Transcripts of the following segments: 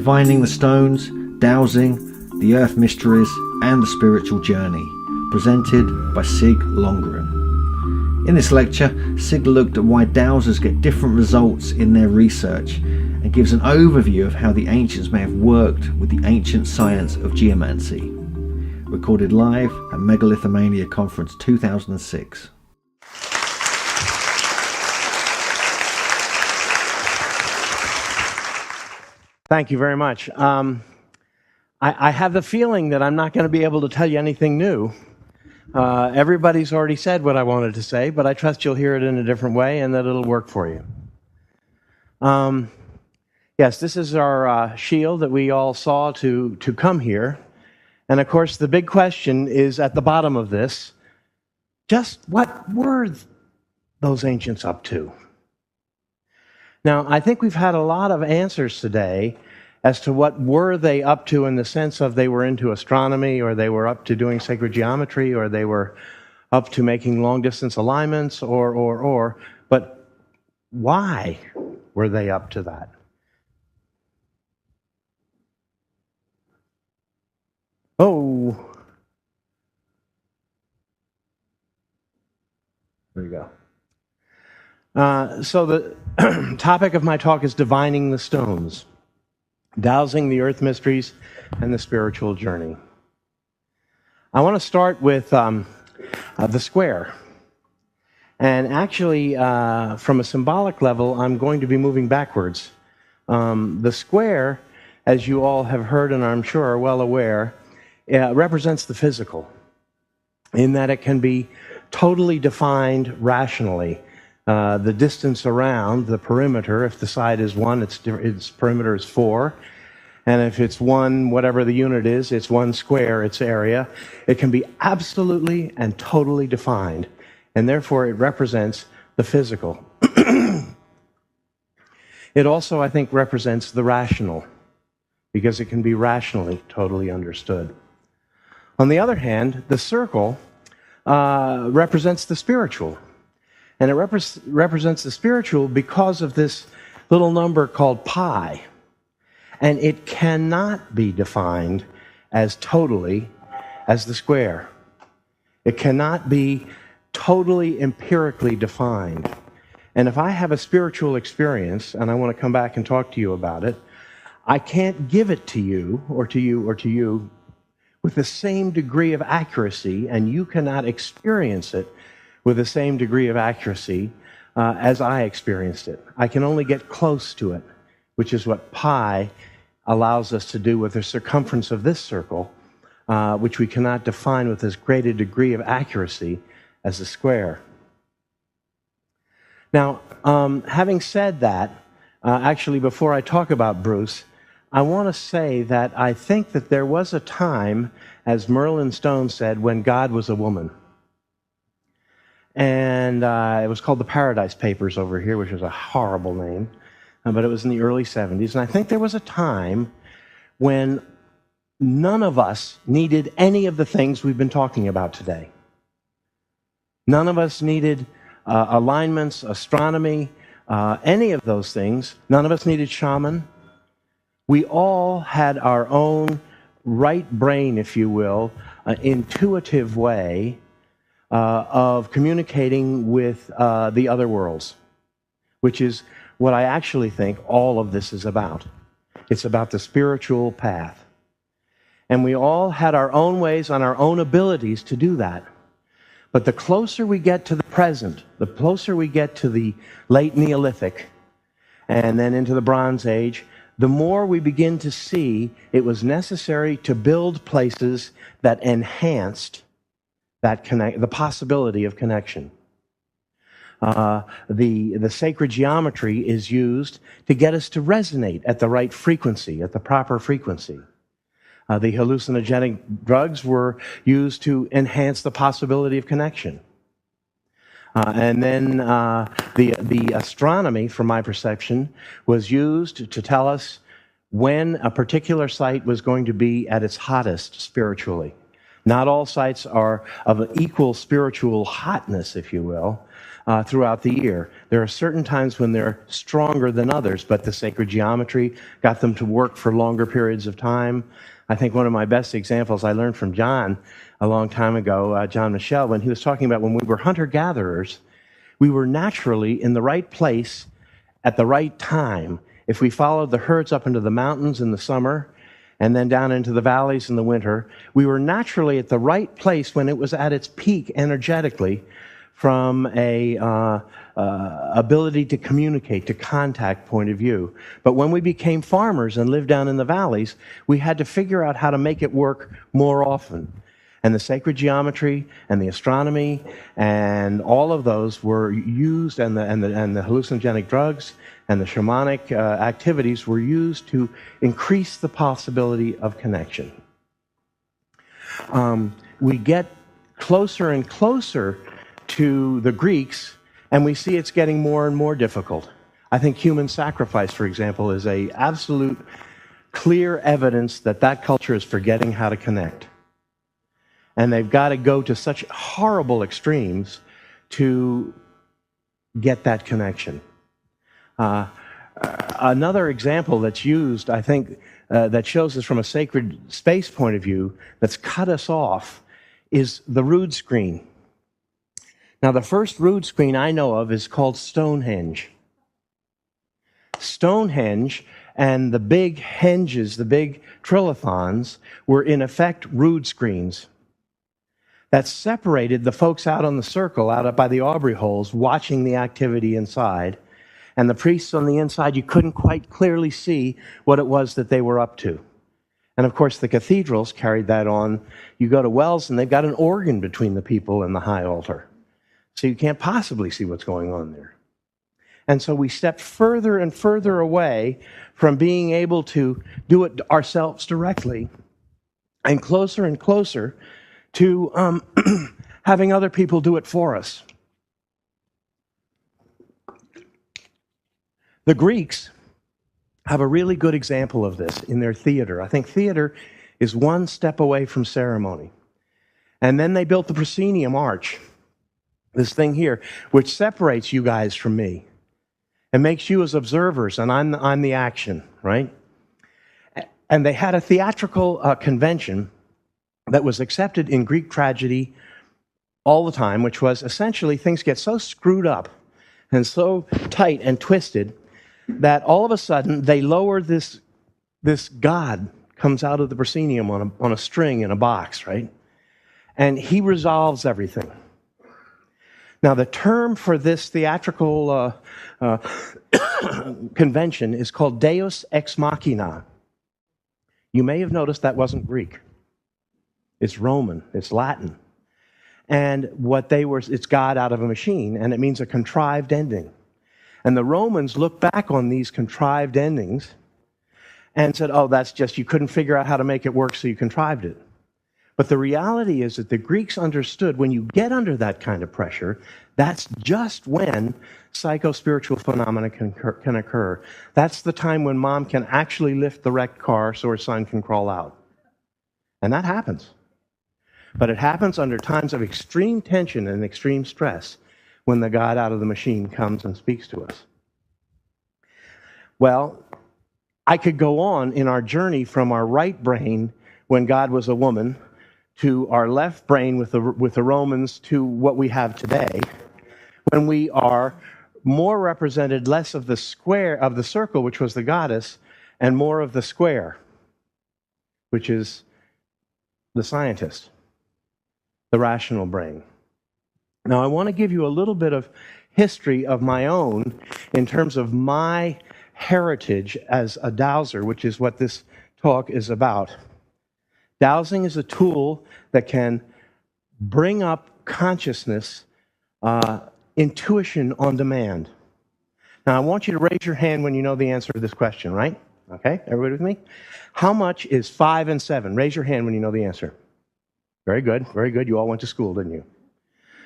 Divining the Stones, Dowsing, the Earth Mysteries and the Spiritual Journey, presented by Sig Lonegren. In this lecture, Sig looked at why dowsers get different results in their research and gives an overview of how the ancients may have worked with the ancient science of geomancy. Recorded live at Megalithomania Conference 2006. Thank you very much. I have the feeling that I'm not going to be able to tell you anything new. Everybody's already said what I wanted to say, but I trust you'll hear it in a different way and that it'll work for you. Yes, this is our shield that we all saw to come here. And of course, the big question is at the bottom of this, just what were those ancients up to? Now, I think we've had a lot of answers today as to what were they up to in the sense of they were into astronomy, or they were up to doing sacred geometry, or they were up to making long-distance alignments, but why were they up to that? Oh, there you go. So the topic of my talk is divining the stones, dowsing the earth mysteries and the spiritual journey. I want to start with the square. And actually, from a symbolic level, I'm going to be moving backwards. The square, as you all have heard and I'm sure are well aware, represents the physical, in that it can be totally defined rationally. The distance around the perimeter, if the side is 1, its perimeter is 4. And if it's 1, whatever the unit is, it's 1 square, its area. It can be absolutely and totally defined. And therefore, it represents the physical. It also, I think, represents the rational, because it can be rationally totally understood. On the other hand, the circle represents the spiritual. And it represents the spiritual because of this little number called pi. And it cannot be defined as totally as the square. It cannot be totally empirically defined. And if I have a spiritual experience, and I want to come back and talk to you about it, I can't give it to you, or to you, or to you, with the same degree of accuracy, and you cannot experience it with the same degree of accuracy as I experienced it. I can only get close to it, which is what pi allows us to do with the circumference of this circle, which we cannot define with as great a degree of accuracy as the square. Now, having said that, actually before I talk about Bruce, I want to say that I think that there was a time, as Merlin Stone said, when God was a woman. And it was called the Paradise Papers over here, which was a horrible name, but it was in the early 70s. And I think there was a time when none of us needed any of the things we've been talking about today. None of us needed alignments, astronomy, any of those things. None of us needed shaman. We all had our own right brain, if you will, intuitive way of communicating with the other worlds, which is what I actually think all of this is about. It's about the spiritual path. And we all had our own ways and our own abilities to do that. But the closer we get to the present, the closer we get to the late Neolithic and then into the Bronze Age, the more we begin to see it was necessary to build places that enhanced the possibility of connection. The sacred geometry is used to get us to resonate at the right frequency, at the proper frequency. The hallucinogenic drugs were used to enhance the possibility of connection. And then the astronomy, from my perception, was used to tell us when a particular site was going to be at its hottest spiritually. Not all sites are of an equal spiritual hotness, if you will, throughout the year. There are certain times when they're stronger than others, but the sacred geometry got them to work for longer periods of time. I think one of my best examples I learned from John a long time ago, John Michel, when he was talking about when we were hunter-gatherers, we were naturally in the right place at the right time. If we followed the herds up into the mountains in the summer and then down into the valleys in the winter, we were naturally at the right place when it was at its peak energetically from a ability to communicate, to contact point of view. But when we became farmers and lived down in the valleys, we had to figure out how to make it work more often. And the sacred geometry and the astronomy and all of those were used, and the hallucinogenic drugs and the shamanic activities were used to increase the possibility of connection. We get closer and closer to the Greeks, and we see it's getting more and more difficult. I think human sacrifice, for example, is a absolute clear evidence that that culture is forgetting how to connect. And they've got to go to such horrible extremes to get that connection. Another example that's used, I think, that shows us from a sacred space point of view, that's cut us off, is the rood screen. Now, the first rood screen I know of is called Stonehenge. Stonehenge and the big henges, the big trilithons, were in effect rood screens that separated the folks out on the circle, out by the Aubrey holes, watching the activity inside. And the priests on the inside, you couldn't quite clearly see what it was that they were up to. And of course, the cathedrals carried that on. You go to Wells, and they've got an organ between the people and the high altar. So you can't possibly see what's going on there. And so we stepped further and further away from being able to do it ourselves directly, and closer to having other people do it for us. The Greeks have a really good example of this in their theater. I think theater is one step away from ceremony. And then they built the proscenium arch, this thing here, which separates you guys from me and makes you as observers, and I'm the action, right? And they had a theatrical convention that was accepted in Greek tragedy all the time, which was essentially things get so screwed up and so tight and twisted that all of a sudden they lower this god comes out of the proscenium on a string in a box, right? And he resolves everything. Now, the term for this theatrical convention is called Deus ex machina. You may have noticed that wasn't Greek. It's Roman, it's Latin. And it's God out of a machine, and it means a contrived ending. And the Romans looked back on these contrived endings and said, oh, that's just, you couldn't figure out how to make it work, so you contrived it. But the reality is that the Greeks understood when you get under that kind of pressure, that's just when psycho-spiritual phenomena can occur. That's the time when mom can actually lift the wrecked car so her son can crawl out. And that happens. But it happens under times of extreme tension and extreme stress when the God out of the machine comes and speaks to us. Well, I could go on in our journey from our right brain when God was a woman to our left brain with the Romans to what we have today, when we are more represented less of the square, of the circle, which was the goddess, and more of the square, which is the scientist, the rational brain. Now, I want to give you a little bit of history of my own in terms of my heritage as a dowser, which is what this talk is about. Dowsing is a tool that can bring up consciousness, intuition on demand. Now, I want you to raise your hand when you know the answer to this question, right? Okay, everybody with me? How much is 5 and 7? Raise your hand when you know the answer. Very good, very good. You all went to school, didn't you?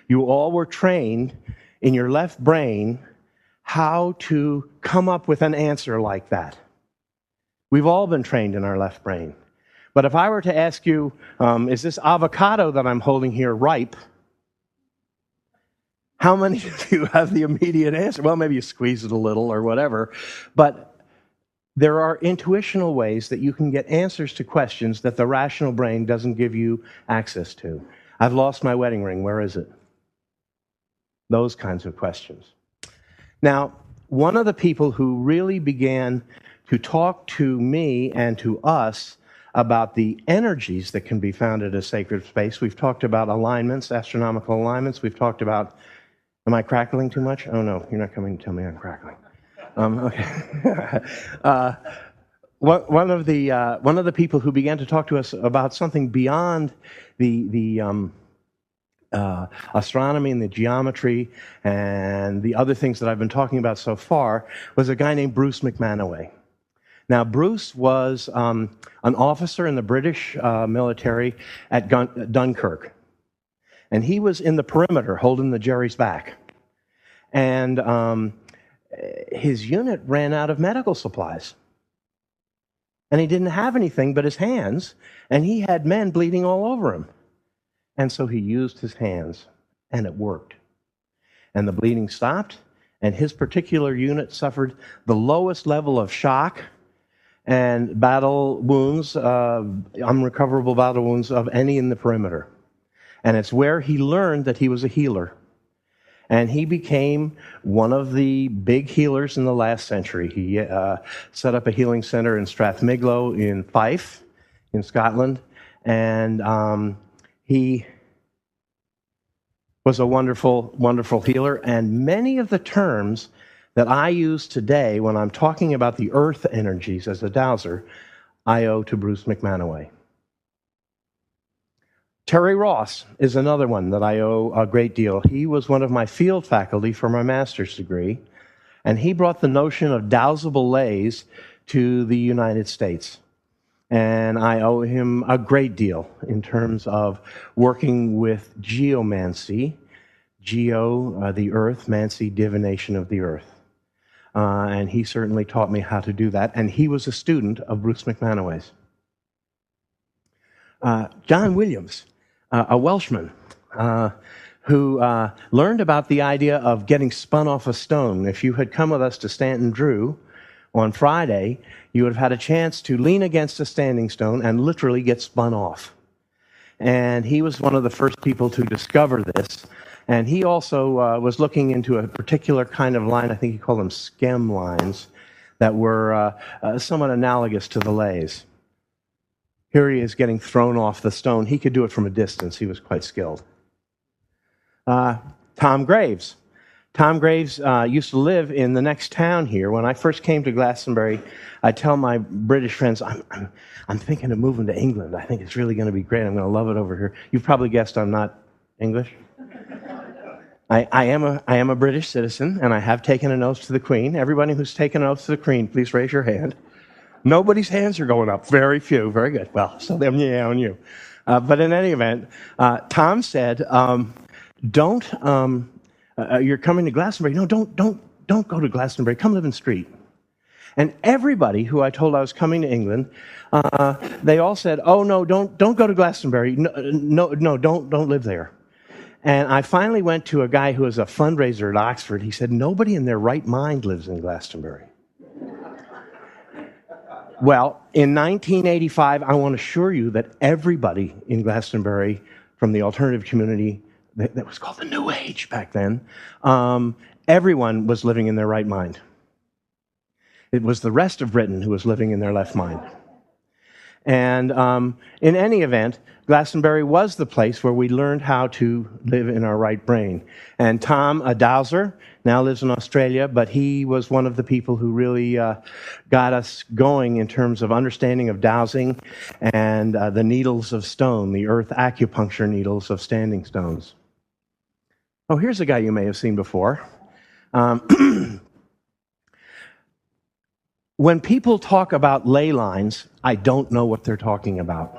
You all were trained in your left brain how to come up with an answer like that. We've all been trained in our left brain. But if I were to ask you, is this avocado that I'm holding here ripe? How many of you have the immediate answer? Well, maybe you squeeze it a little or whatever, but there are intuitional ways that you can get answers to questions that the rational brain doesn't give you access to. I've lost my wedding ring. Where is it? Those kinds of questions. Now, one of the people who really began to talk to me and to us about the energies that can be found at a sacred space, we've talked about alignments, astronomical alignments. We've talked about, am I crackling too much? Oh no, you're not coming to tell me I'm crackling. Okay. One of the people who began to talk to us about something beyond the astronomy and the geometry and the other things that I've been talking about so far was a guy named Bruce McManaway. Now, Bruce was an officer in the British military at Dunkirk, and he was in the perimeter holding the Jerry's back. And his unit ran out of medical supplies. And he didn't have anything but his hands, and he had men bleeding all over him. And so he used his hands, and it worked. And the bleeding stopped, and his particular unit suffered the lowest level of shock and battle wounds, unrecoverable battle wounds of any in the perimeter. And it's where he learned that he was a healer. And he became one of the big healers in the last century. He set up a healing center in Strathmiglo in Fife, in Scotland. And he was a wonderful, wonderful healer. And many of the terms that I use today when I'm talking about the earth energies as a dowser, I owe to Bruce McManaway. Terry Ross is another one that I owe a great deal. He was one of my field faculty for my master's degree, and he brought the notion of dowsable lays to the United States. And I owe him a great deal in terms of working with geomancy, geo, the earth, mancy, divination of the earth. And he certainly taught me how to do that, and he was a student of Bruce McManaway's. John Williams, a Welshman, who learned about the idea of getting spun off a stone. If you had come with us to Stanton Drew on Friday, you would have had a chance to lean against a standing stone and literally get spun off. And he was one of the first people to discover this. And he also was looking into a particular kind of line, I think he called them skem lines, that were somewhat analogous to the lays. Here he is getting thrown off the stone. He could do it from a distance. He was quite skilled. Tom Graves. Tom Graves used to live in the next town here. When I first came to Glastonbury, I tell my British friends, I'm thinking of moving to England. I think it's really going to be great. I'm going to love it over here. You've probably guessed I'm not English. I am a British citizen, and I have taken an oath to the Queen. Everybody who's taken an oath to the Queen, please raise your hand. Nobody's hands are going up. Very few. Very good. Well, so them yeah on you. But in any event, Tom said, "Don't. You're coming to Glastonbury. No, don't go to Glastonbury. Come live in Street." And everybody who I told I was coming to England, they all said, "Oh no, don't go to Glastonbury. No, don't live there." And I finally went to a guy who was a fundraiser at Oxford. He said, "Nobody in their right mind lives in Glastonbury." Well, in 1985, I want to assure you that everybody in Glastonbury from the alternative community, that was called the New Age back then, everyone was living in their right mind. It was the rest of Britain who was living in their left mind. And in any event, Glastonbury was the place where we learned how to live in our right brain. And Tom, a dowser, now lives in Australia, but he was one of the people who really got us going in terms of understanding of dowsing and the needles of stone, the earth acupuncture needles of standing stones. Oh, here's a guy you may have seen before. When people talk about ley lines, I don't know what they're talking about.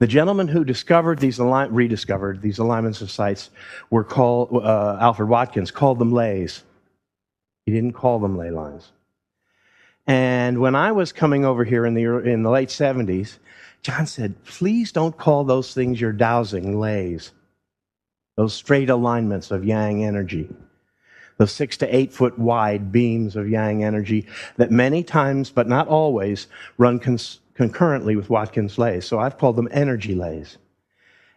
The gentleman who rediscovered these alignments of sites were called, Alfred Watkins, called them lays. He didn't call them ley lines. And when I was coming over here in the late 70s, John said, "Please don't call those things you're dowsing lays." those straight alignments of yang energy, those 6 to 8 foot wide beams of yang energy that many times, but not always, run concurrently with Watkins lays. So I've called them energy lays.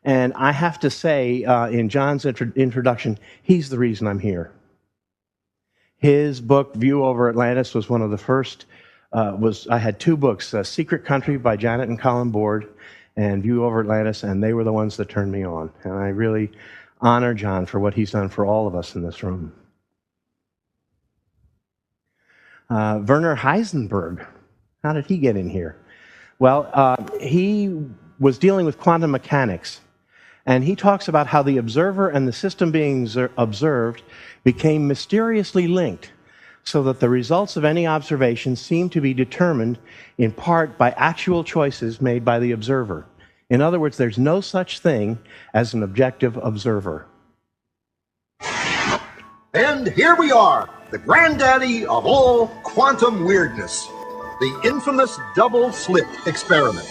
And I have to say, in John's introduction, he's the reason I'm here. His book, View Over Atlantis, was one of the first. I had 2 books, Secret Country by Janet and Colin Board, and View Over Atlantis, and they were the ones that turned me on. And I really honor John for what he's done for all of us in this room. Werner Heisenberg, how did he get in here? Well, he was dealing with quantum mechanics, and he talks about how the observer and the system being observed became mysteriously linked, so that the results of any observation seem to be determined in part by actual choices made by the observer. In other words, there's no such thing as an objective observer. And here we are, the granddaddy of all quantum weirdness, the infamous double-slit experiment.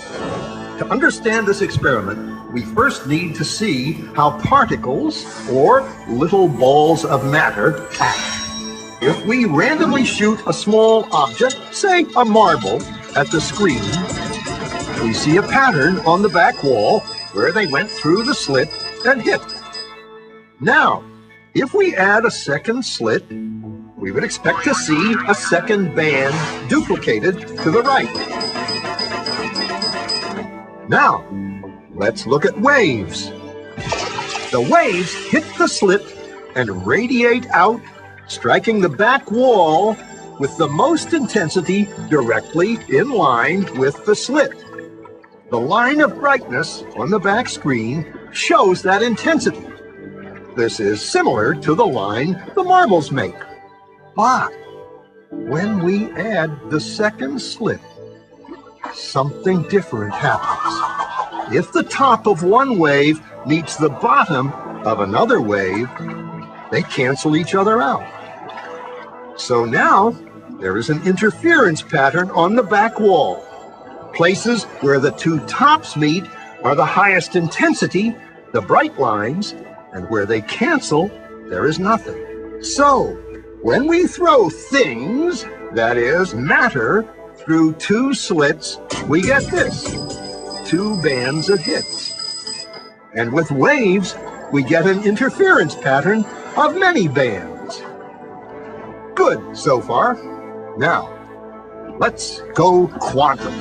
To understand this experiment, we first need to see how particles, or little balls of matter, act. If we randomly shoot a small object, say a marble, at the screen, we see a pattern on the back wall where they went through the slit and hit. Now, if we add a second slit, we would expect to see a second band duplicated to the right. Now, let's look at waves. The waves hit the slit and radiate out, striking the back wall with the most intensity directly in line with the slit. The line of brightness on the back screen shows that intensity. This is similar to the line the marbles make. But when we add the second slit, something different happens. If the top of one wave meets the bottom of another wave, they cancel each other out. So now there is an interference pattern on the back wall. Places where the 2 tops meet are the highest intensity, the bright lines, and where they cancel, there is nothing. So, when we throw things, that is, matter, through 2 slits, we get this, 2 bands of hits. And with waves, we get an interference pattern of many bands. Good so far. Now, let's go quantum.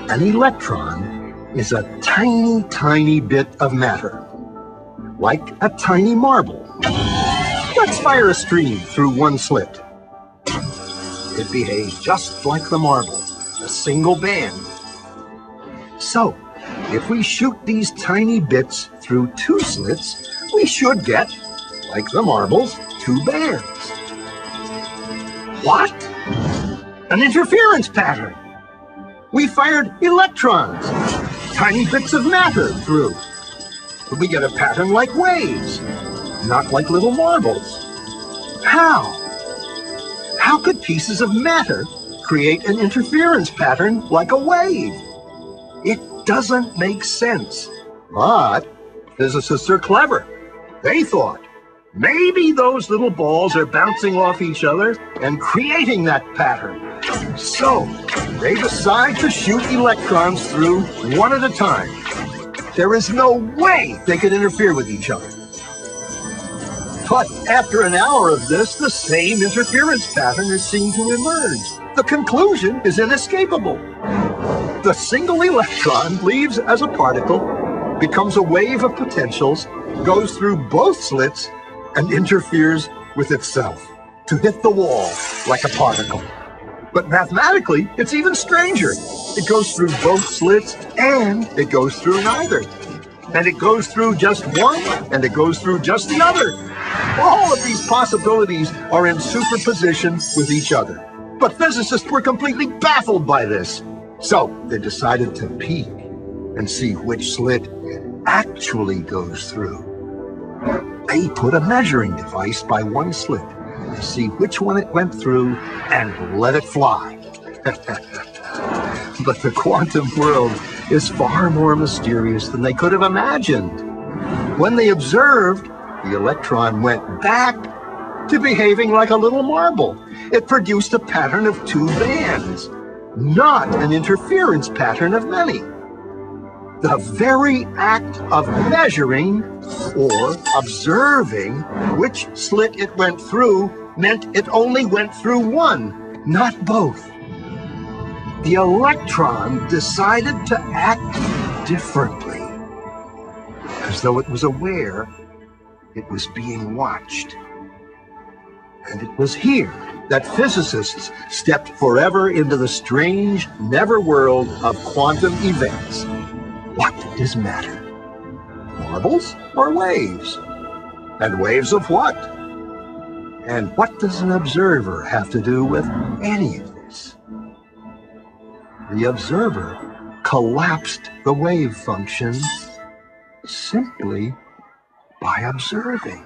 An electron is a tiny, tiny bit of matter, like a tiny marble. Let's fire a stream through one slit. It behaves just like the marble, a single band. So, if we shoot these tiny bits through 2 slits, we should get, like the marbles, 2 bands. What? An interference pattern. We fired electrons, tiny bits of matter through. But we get a pattern like waves, not like little marbles. How? How could pieces of matter create an interference pattern like a wave? It doesn't make sense. But physicists are clever. They thought, maybe those little balls are bouncing off each other and creating that pattern. So, they decide to shoot electrons through one at a time. There is no way they could interfere with each other. But after an hour of this, the same interference pattern is seen to emerge. The conclusion is inescapable. The single electron leaves as a particle, becomes a wave of potentials, goes through both slits, and interferes with itself to hit the wall like a particle. But mathematically, it's even stranger. It goes through both slits and it goes through neither. And it goes through just one and it goes through just the other. All of these possibilities are in superposition with each other. But physicists were completely baffled by this. So they decided to peek and see which slit it actually goes through. They put a measuring device by one slit to see which one it went through and let it fly. But the quantum world is far more mysterious than they could have imagined. When they observed, the electron went back to behaving like a little marble. It produced a pattern of two bands, not an interference pattern of many. The very act of measuring or observing which slit it went through meant it only went through one, not both. The electron decided to act differently, as though it was aware it was being watched. And it was here that physicists stepped forever into the strange netherworld of quantum events. What does matter? Marbles or waves? And waves of what? And what does an observer have to do with any of this? The observer collapsed the wave function simply by observing.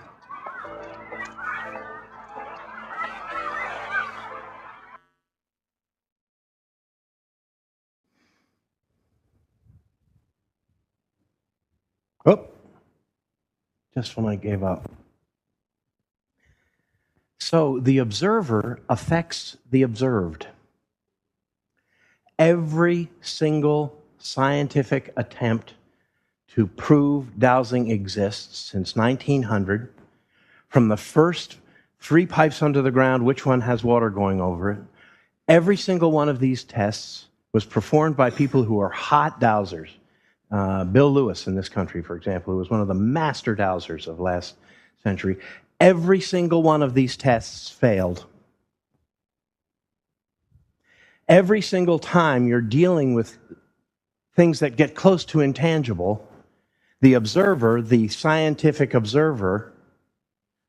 Oh, just when I gave up. So the observer affects the observed. Every single scientific attempt to prove dowsing exists since 1900, from the first 3 pipes under the ground, which one has water going over it, every single one of these tests was performed by people who are hot dowsers. Bill Lewis in this country, for example, who was one of the master dowsers of last century. Every single one of these tests failed. Every single time you're dealing with things that get close to intangible, the observer, the scientific observer,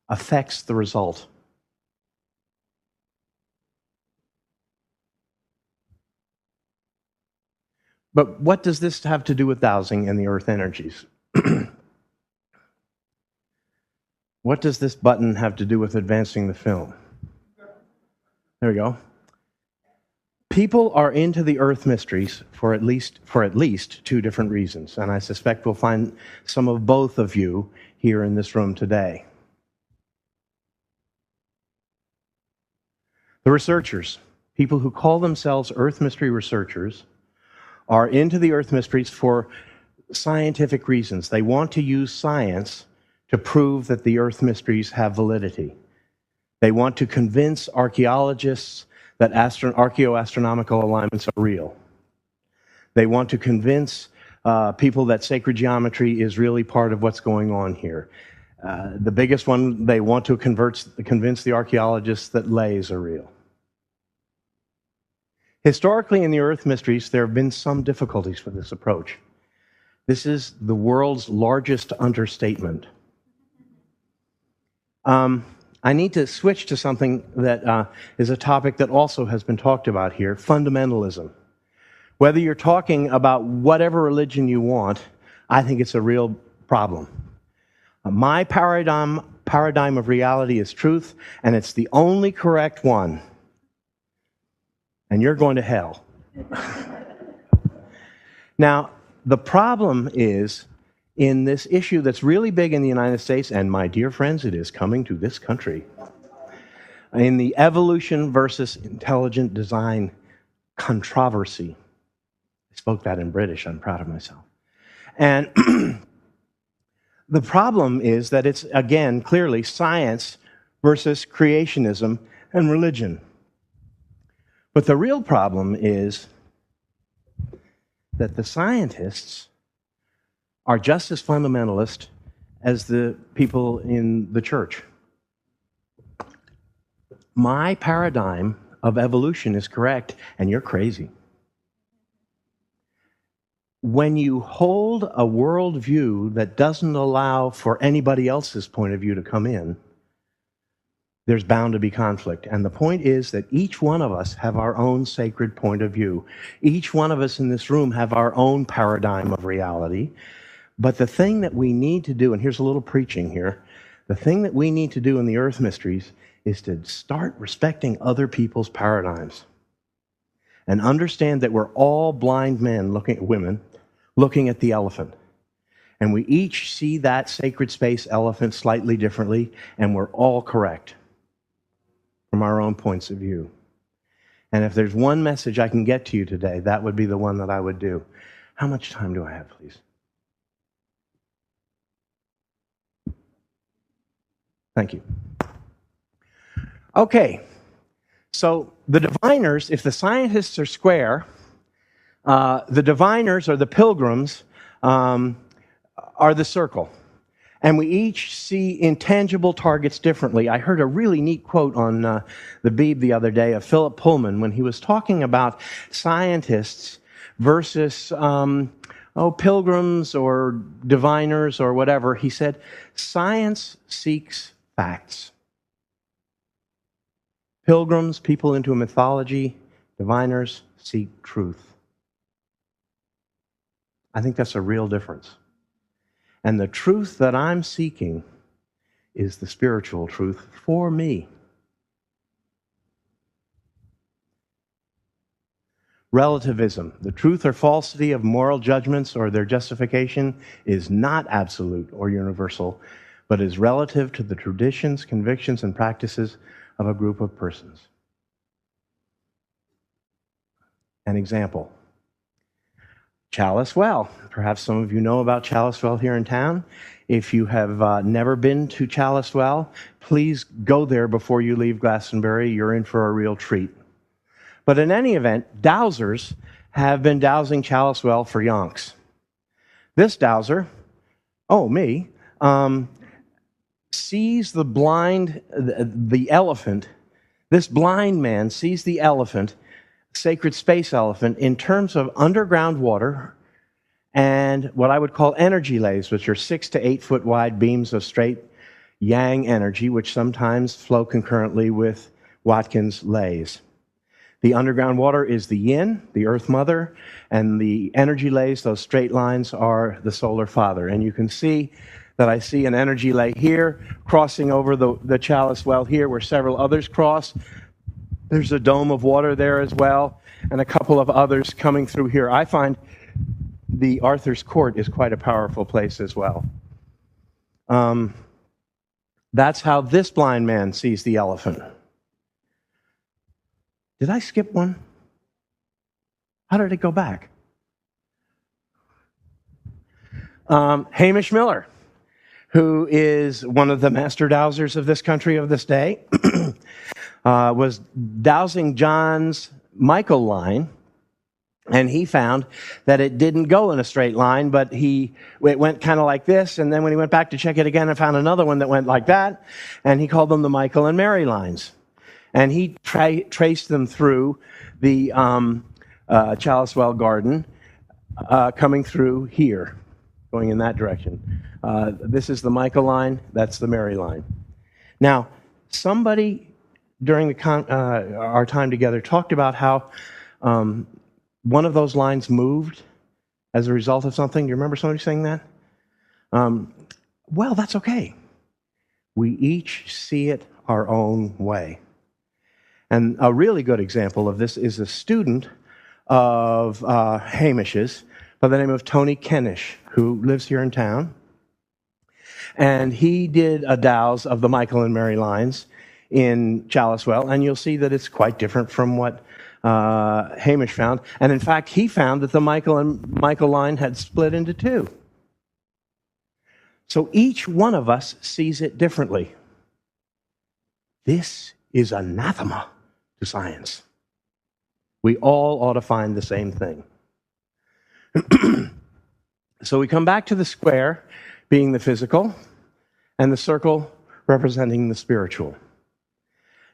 affects the result. But what does this have to do with dowsing and the earth energies? What does this button have to do with advancing the film? There we go. People are into the earth mysteries for at least 2 different reasons, and I suspect we'll find some of both of you here in this room today. The researchers, people who call themselves earth mystery researchers, are into the earth mysteries for scientific reasons. They want to use science to prove that the earth mysteries have validity. They want to convince archaeologists that archaeoastronomical alignments are real. They want to convince people that sacred geometry is really part of what's going on here. The biggest one, they want to convince the archaeologists that lays are real. Historically, in the earth mysteries, there have been some difficulties with this approach. This is the world's largest understatement. I need to switch to something that is a topic that also has been talked about here, fundamentalism. Whether you're talking about whatever religion you want, I think it's a real problem. My paradigm of reality is truth, and it's the only correct one. And you're going to hell. Now, the problem is, in this issue that's really big in the United States, and my dear friends, it is coming to this country, in the evolution versus intelligent design controversy. I spoke that in British, I'm proud of myself. And the problem is that it's, again, clearly science versus creationism and religion. But the real problem is that the scientists are just as fundamentalist as the people in the church. My paradigm of evolution is correct, and you're crazy. When you hold a worldview that doesn't allow for anybody else's point of view to come in, there's bound to be conflict. And the point is that each one of us have our own sacred point of view. Each one of us in this room have our own paradigm of reality. But the thing that we need to do, and here's a little preaching here, the thing that we need to do in the earth mysteries is to start respecting other people's paradigms and understand that we're all blind men looking at women, looking at the elephant. And we each see that sacred space elephant slightly differently, and we're all correct from our own points of view. And if there's one message I can get to you today, that would be the one that I would do. How much time do I have, please? Thank you. Okay, so the diviners, if the scientists are square, the diviners or the pilgrims are the circle. And we each see intangible targets differently. I heard a really neat quote on the Beeb the other day of Philip Pullman when he was talking about scientists versus pilgrims or diviners or whatever. He said, science seeks facts. Pilgrims, people into a mythology, diviners seek truth. I think that's a real difference. And the truth that I'm seeking is the spiritual truth for me. Relativism, the truth or falsity of moral judgments or their justification, is not absolute or universal, but is relative to the traditions, convictions, and practices of a group of persons. An example. Chalice Well. Perhaps some of you know about Chalice Well here in town. If you have never been to Chalice Well, please go there before you leave Glastonbury. You're in for a real treat. But in any event, dowsers have been dowsing Chalice Well for yonks. This dowser, me, sees the elephant. This blind man sees the elephant, sacred space elephant, in terms of underground water and what I would call energy lays, which are 6 to 8 foot wide beams of straight yang energy, which sometimes flow concurrently with Watkins lays. The underground water is the yin, the earth mother, and the energy lays, those straight lines, are the solar father. And you can see that I see an energy lay here crossing over the Chalice Well here where several others cross. There's a dome of water there as well, and a couple of others coming through here. I find the Arthur's Court is quite a powerful place as well. That's how this blind man sees the elephant. Did I skip one? How did it go back? Hamish Miller, who is one of the master dowsers of this country of this day, was dowsing John's Michael line, and he found that it didn't go in a straight line, but it went kind of like this, and then when he went back to check it again and found another one that went like that, and he called them the Michael and Mary lines. And he traced them through the Chalice Well garden, coming through here, going in that direction. This is the Michael line, that's the Mary line. Now, somebody during our time together talked about how one of those lines moved as a result of something. Do you remember somebody saying that? Well, that's okay. We each see it our own way. And a really good example of this is a student of Hamish's by the name of Tony Kenish, who lives here in town. And he did a douse of the Michael and Mary lines in Chalice Well, and you'll see that it's quite different from what Hamish found. And in fact, he found that the Michael line had split into two. So each one of us sees it differently. This is anathema to science. We all ought to find the same thing. So we come back to the square being the physical and the circle representing the spiritual.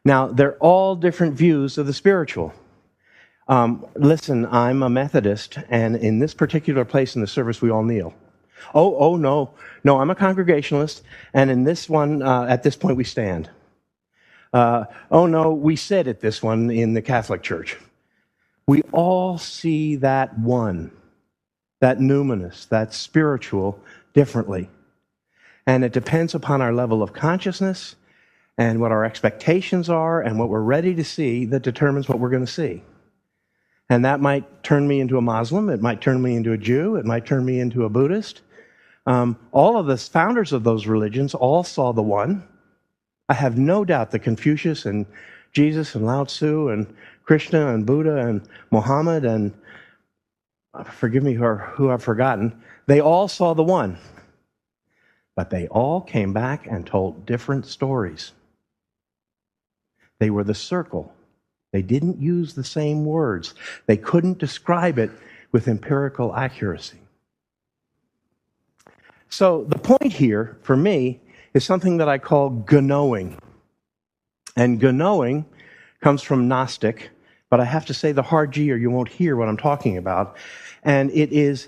Now, they're all different views of the spiritual. Listen, I'm a Methodist, and in this particular place in the service, we all kneel. No, I'm a Congregationalist, and in this one, at this point, we stand. No, we sit at this one in the Catholic Church. We all see that one, that numinous, that spiritual, differently. And it depends upon our level of consciousness and what our expectations are and what we're ready to see that determines what we're going to see. And that might turn me into a Muslim. It might turn me into a Jew. It might turn me into a Buddhist. All of the founders of those religions all saw the one. I have no doubt that Confucius and Jesus and Lao Tzu and Krishna and Buddha and Muhammad and, forgive me who I've forgotten, they all saw the one. But they all came back and told different stories. They were the circle. They didn't use the same words. They couldn't describe it with empirical accuracy. So the point here, for me, is something that I call gnowing. And gnowing comes from Gnostic, but I have to say the hard G or you won't hear what I'm talking about. And it is,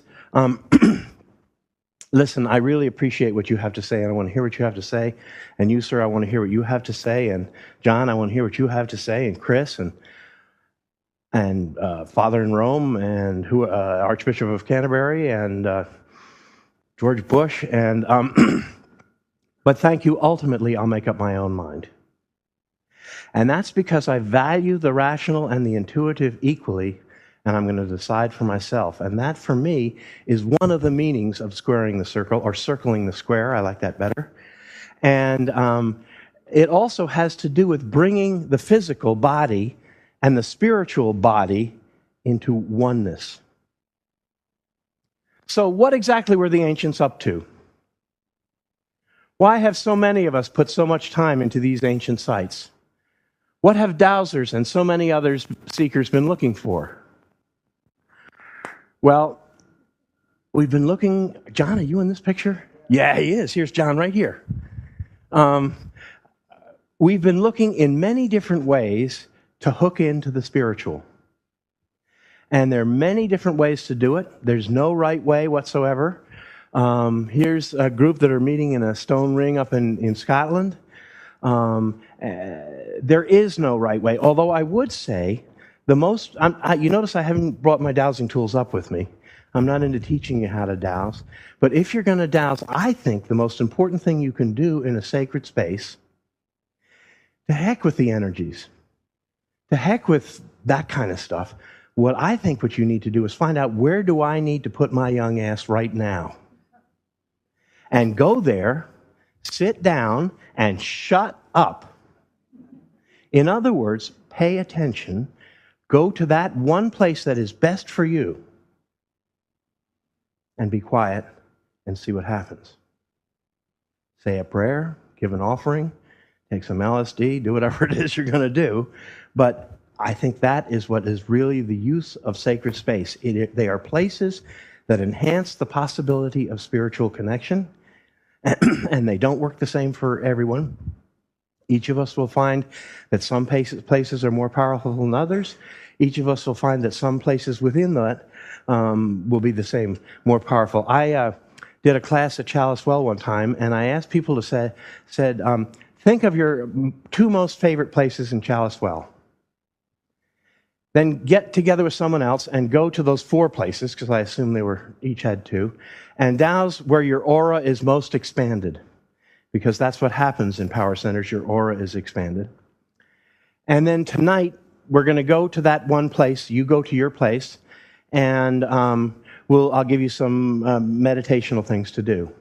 listen, I really appreciate what you have to say, and I want to hear what you have to say. And you, sir, I want to hear what you have to say. And John, I want to hear what you have to say. And Chris, and Father in Rome, and Archbishop of Canterbury, and George Bush. And but thank you. Ultimately, I'll make up my own mind. And that's because I value the rational and the intuitive equally, and I'm going to decide for myself. And that, for me, is one of the meanings of squaring the circle, or circling the square. I like that better. And it also has to do with bringing the physical body and the spiritual body into oneness. So what exactly were the ancients up to? Why have so many of us put so much time into these ancient sites? What have dowsers and so many other seekers been looking for? Well, we've been looking... John, are you in this picture? Yeah, he is. Here's John right here. We've been looking in many different ways to hook into the spiritual. And there are many different ways to do it. There's no right way whatsoever. Here's a group that are meeting in a stone ring up in Scotland. There is no right way, although I would say the most... you notice I haven't brought my dowsing tools up with me. I'm not into teaching you how to dowse. But if you're going to dowse, I think the most important thing you can do in a sacred space, to heck with the energies, to heck with that kind of stuff. What you need to do is find out, where do I need to put my young ass right now? And go there, sit down, and shut up. In other words, pay attention. Go to that one place that is best for you. And be quiet and see what happens. Say a prayer, give an offering, take some LSD, do whatever it is you're going to do. But I think that is what is really the use of sacred space. They are places that enhance the possibility of spiritual connection, and they don't work the same for everyone. Each of us will find that some places are more powerful than others. Each of us will find that some places within that will be the same, more powerful. I did a class at Chalice Well one time, and I asked people to think of your two most favorite places in Chalice Well. Then get together with someone else and go to those 4 places, because I assume they each had 2, and douse where your aura is most expanded, because that's what happens in power centers. Your aura is expanded. And then tonight, we're going to go to that one place. You go to your place, and I'll give you some meditational things to do.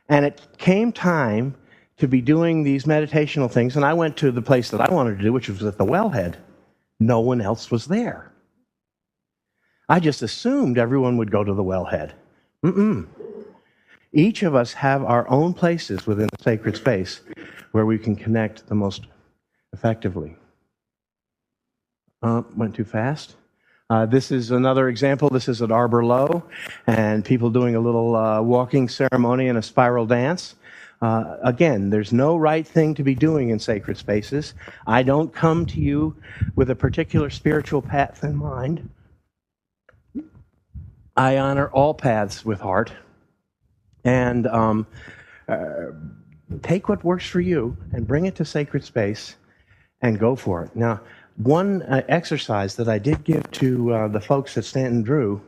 And it came time to be doing these meditational things, and I went to the place that I wanted to do, which was at the wellhead. No one else was there. I just assumed everyone would go to the wellhead. Each of us have our own places within the sacred space where we can connect the most effectively. Went too fast. This is another example. This is at Arbor Low, and people doing a little walking ceremony and a spiral dance. Again, there's no right thing to be doing in sacred spaces. I don't come to you with a particular spiritual path in mind. I honor all paths with heart. And take what works for you and bring it to sacred space and go for it. Now, one exercise that I did give to the folks at Stanton Drew,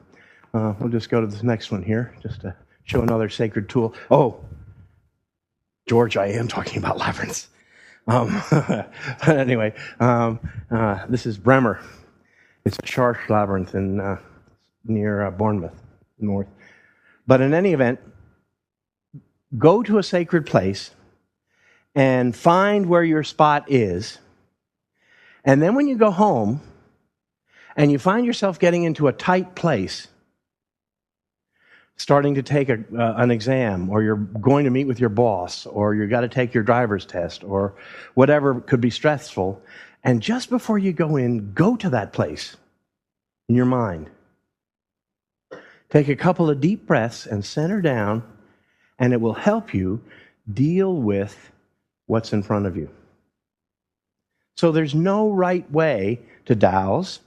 we'll just go to the next one here, just to show another sacred tool. Oh, George, I am talking about labyrinths. But anyway, this is Bremer. It's a Scharsh labyrinth in near Bournemouth, north. But in any event, go to a sacred place and find where your spot is. And then when you go home and you find yourself getting into a tight place, starting to take an exam, or you're going to meet with your boss, or you've got to take your driver's test, or whatever could be stressful, and just before you go in, go to that place in your mind. Take a couple of deep breaths and center down, and it will help you deal with what's in front of you. So there's no right way to dowse.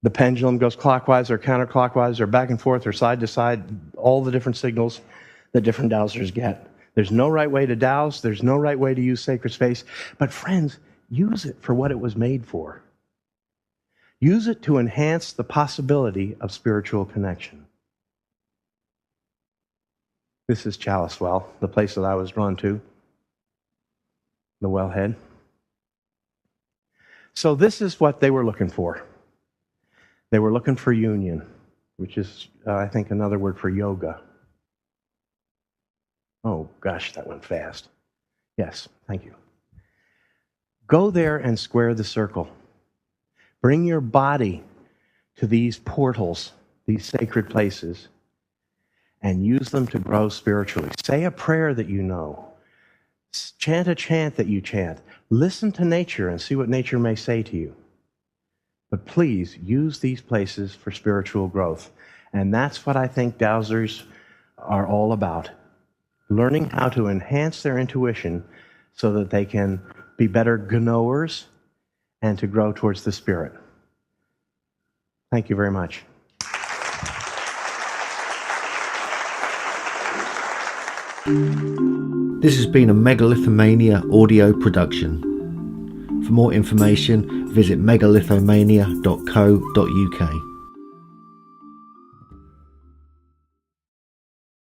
The pendulum goes clockwise or counterclockwise or back and forth or side to side, all the different signals that different dowsers get. There's no right way to dowse. There's no right way to use sacred space. But friends, use it for what it was made for. Use it to enhance the possibility of spiritual connection. This is Chalice Well, the place that I was drawn to, the wellhead. So this is what they were looking for. They were looking for union, which is, I think, another word for yoga. Oh, gosh, that went fast. Yes, thank you. Go there and square the circle. Bring your body to these portals, these sacred places, and use them to grow spiritually. Say a prayer that you know. Chant a chant that you chant. Listen to nature and see what nature may say to you. But please use these places for spiritual growth. And that's what I think dowsers are all about. Learning how to enhance their intuition so that they can be better knowers and to grow towards the spirit. Thank you very much. This has been a Megalithomania audio production. For more information, visit megalithomania.co.uk.